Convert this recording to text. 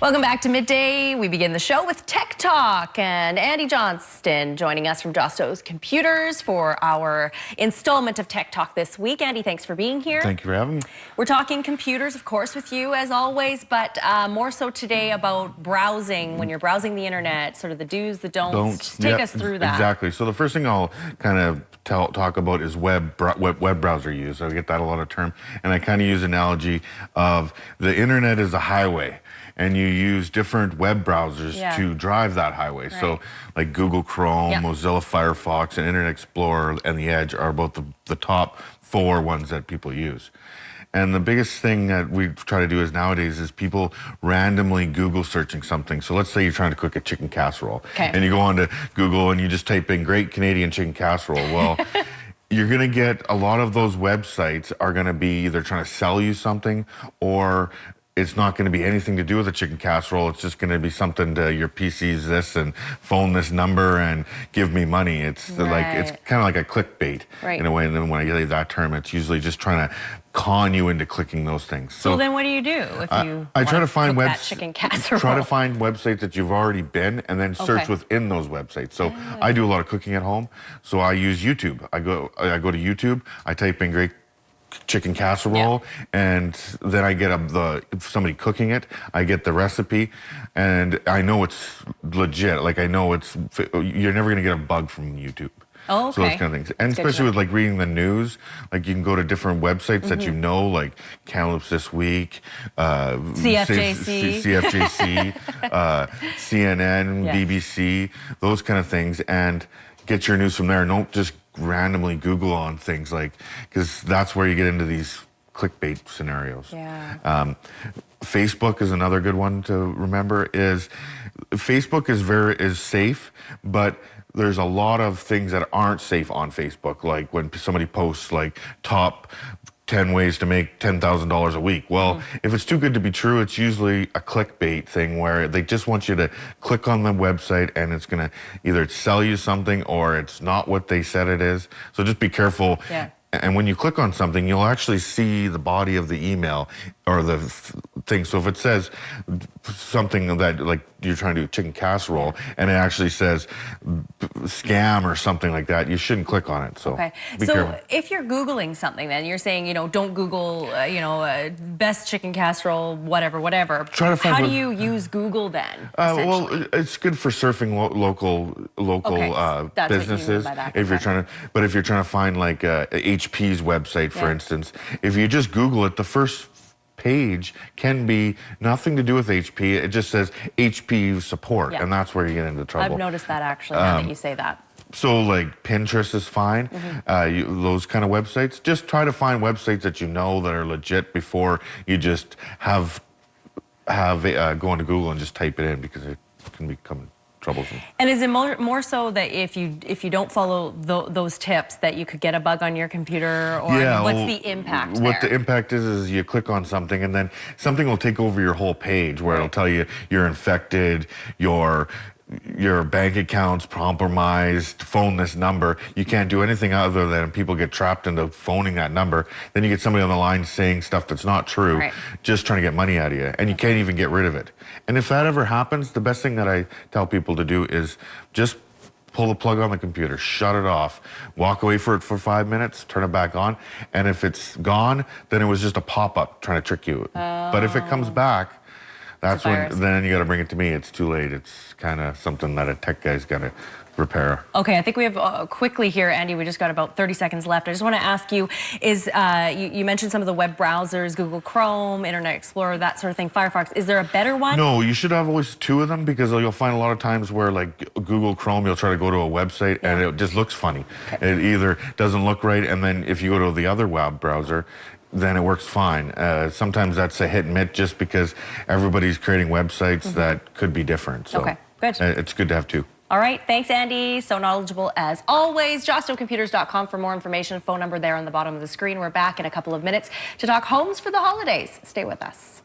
Welcome back to Midday. We begin the show with Tech Talk, and Andy Johnston joining us from Josto's Computers for our installment of Tech Talk this week. Andy, thanks for being here. Thank you for having me. We're talking computers, of course, with you as always, but more so today about browsing. When you're browsing the internet, sort of the do's, the don'ts. Just take us through that. Exactly. So the first thing I'll kind of talk about is web browser use. I get that a lot of term, and I kind of use analogy of the internet is a highway, and you use different web browsers to drive that highway. Right. So like Google Chrome, Mozilla Firefox, and Internet Explorer and the Edge are about the top 4 ones that people use. And the biggest thing that we try to do is nowadays is people randomly Google searching something. So let's say you're trying to cook a chicken casserole, and you go onto Google and you just type in Great Canadian Chicken Casserole. Well, you're gonna get a lot of those websites are gonna be either trying to sell you something, or it's not going to be anything to do with a chicken casserole. It's just going to be something to your PC's this and phone this number and give me money. It's like, it's kind of like a clickbait in a way. And then when I get that term, it's usually just trying to con you into clicking those things. So then what do you do if you I try to find chicken casserole? Try to find websites that you've already been and then search within those websites. So I do a lot of cooking at home. So I use YouTube. I go to YouTube, I type in Great Chicken Casserole, and then I get somebody cooking it. I get the recipe, and I know it's legit. Like I know you're never gonna get a bug from YouTube. Oh, okay. So those kind of things, and especially with like reading the news, like you can go to different websites that you know, like Kamloops This Week, CFJC, CNN, BBC, those kind of things, and get your news from there. Don't just randomly Google on things, like, because that's where you get into these clickbait scenarios. Facebook is another good one to remember. Facebook is safe, but there's a lot of things that aren't safe on Facebook, like when somebody posts like top 10 ways to make $10,000 a week. Well, if it's too good to be true, it's usually a clickbait thing where they just want you to click on the website and it's gonna either sell you something or it's not what they said it is. So just be careful. And when you click on something, you'll actually see the body of the email or the thing. So if it says something that, like, you're trying to do chicken casserole and it actually says scam or something like that, you shouldn't click on it. So be careful. If you're Googling something, then you're saying, don't Google, best chicken casserole, whatever. Try to find How do you use Google then? Well, it's good for surfing local businesses. If you're trying to find like HP's website, for instance, if you just Google it, the first page can be nothing to do with HP. It just says HP support, and that's where you get into trouble. I've noticed that actually, now that you say that. So like Pinterest is fine, those kind of websites. Just try to find websites that you know that are legit before you just go into Google and just type it in, because it can become troublesome. And is it more so that if you don't follow those tips that you could get a bug on your computer, or what's the impact What the impact is you click on something and then something will take over your whole page, where it'll tell you you're infected, your bank account's compromised, phone this number. You can't do anything other than people get trapped into phoning that number. Then you get somebody on the line saying stuff that's not true, just trying to get money out of you, and you can't even get rid of it. And if that ever happens, the best thing that I tell people to do is just pull the plug on the computer, shut it off, walk away for 5 minutes, turn it back on, and if it's gone, then it was just a pop-up trying to trick you. But if it comes back, that's when, then you got to bring it to me. It's too late. It's kind of something that a tech guy's got to repair. Okay, I think we have quickly here, Andy, we just got about 30 seconds left. I just want to ask you, you mentioned some of the web browsers, Google Chrome, Internet Explorer, that sort of thing, Firefox. Is there a better one? No, you should have always 2 of them, because you'll find a lot of times where, like Google Chrome, you'll try to go to a website and it just looks funny. It either doesn't look right, and then if you go to the other web browser, then it works fine. Sometimes that's a hit and miss, just because everybody's creating websites that could be different. So good. It's good to have 2. All right, thanks, Andy. So knowledgeable as always. JostoComputers.com for more information. Phone number there on the bottom of the screen. We're back in a couple of minutes to talk homes for the holidays. Stay with us.